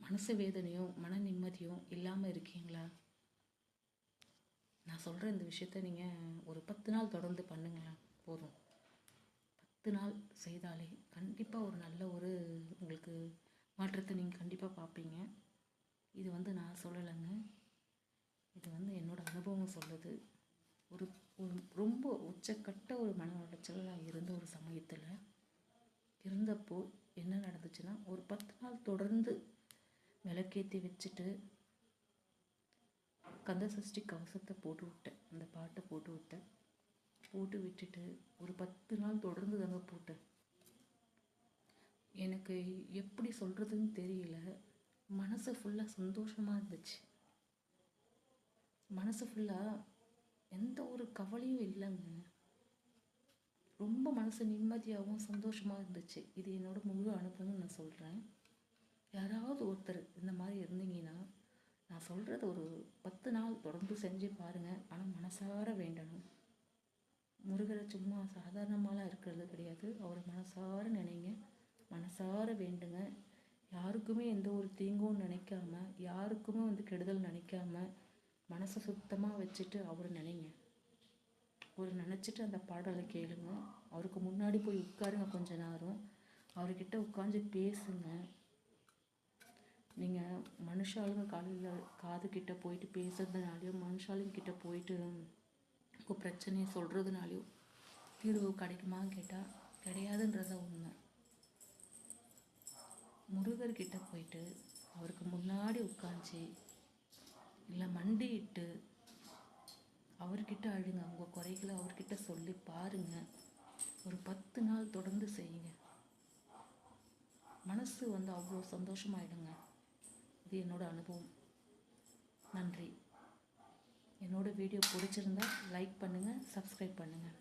மனசு வேதனையும் மன நிம்மதியும் இல்லாமல் இருக்கீங்களா? நான் சொல்கிற இந்த விஷயத்த நீங்கள் ஒரு 10 நாள் தொடர்ந்து பண்ணுங்களேன் போதும். 10 நாள் செய்தாலே கண்டிப்பாக ஒரு நல்ல ஒரு உங்களுக்கு மாற்றத்தை நீங்கள் கண்டிப்பாக பார்ப்பீங்க. இது நான் சொல்லலைங்க, இது என்னோடய அனுபவம் சொல்லுது. ஒரு ரொம்ப உச்சக்கட்ட ஒரு மன உளைச்சல் நான் இருந்த ஒரு சமயத்தில் இருந்தப்போ என்ன நடந்துச்சுன்னா, ஒரு 10 நாள் தொடர்ந்து விளக்கேற்றி வச்சுட்டு கந்தசஷ்டி கவசத்தை போட்டு விட்டேன். அந்த பாட்டை போட்டு விட்டேன். போட்டு விட்டுட்டு ஒரு 10 நாள் தொடர்ந்து தாங்க போட்டேன். எனக்கு எப்படி சொல்கிறதுன்னு தெரியல. மனசு ஃபுல்லாக சந்தோஷமாக இருந்துச்சு. மனசு ஃபுல்லாக எந்த ஒரு கவலையும் இல்லைங்க. ரொம்ப மனசு நிம்மதியாகவும் சந்தோஷமாக இருந்துச்சு. இது என்னோட முழு அனுபவம்னு நான் சொல்கிறேன். யாராவது ஒருத்தர் இந்த மாதிரி இருந்தீங்கன்னா, நான் சொல்கிறது ஒரு 10 நாள் தொடர்ந்து செஞ்சு பாருங்கள். ஆனால் மனசார வேண்டணும். முருகரை சும்மா சாதாரணமாலாம் இருக்கிறது கிடையாது. அவரை மனசார நினைங்க, மனசார வேண்டுங்க. யாருக்குமே எந்த ஒரு தீங்கும் நினைக்காம, யாருக்குமே கெடுதல் நினைக்காம மனசை சுத்தமாக வச்சுட்டு அவரை நினைங்க. ஒரு நினச்சிட்டு அந்த பாடலை கேளுங்க. அவருக்கு முன்னாடி போய் உட்காருங்க, கொஞ்ச நேரம் அவர்கிட்ட உட்காந்து பேசுங்க. நீங்கள் மனுஷாளுங்க காது கிட்ட போயிட்டு பேசுறதுனாலையோ, மனுஷாளுங்க கிட்ட போயிட்டு உங்கள் பிரச்சனையை சொல்கிறதுனாலையோ தீர்வு கிடைக்குமான்னு கேட்டால் கிடையாதுன்றத உண்மை. முருகர்கிட்ட போயிட்டு அவருக்கு முன்னாடி உட்காந்து இல்லை மண்டிட்டு அவர்கிட்ட அழுங்க. உங்கள் குறைகளை அவர்கிட்ட சொல்லி பாருங்கள். ஒரு 10 நாள் தொடர்ந்து செய்யுங்க. மனசு அவ்வளோ சந்தோஷமாயிடுங்க. இது என்னோட அனுபவம். நன்றி. என்னோட வீடியோ பிடிச்சிருந்தா லைக் பண்ணுங்கள், சப்ஸ்கிரைப் பண்ணுங்கள்.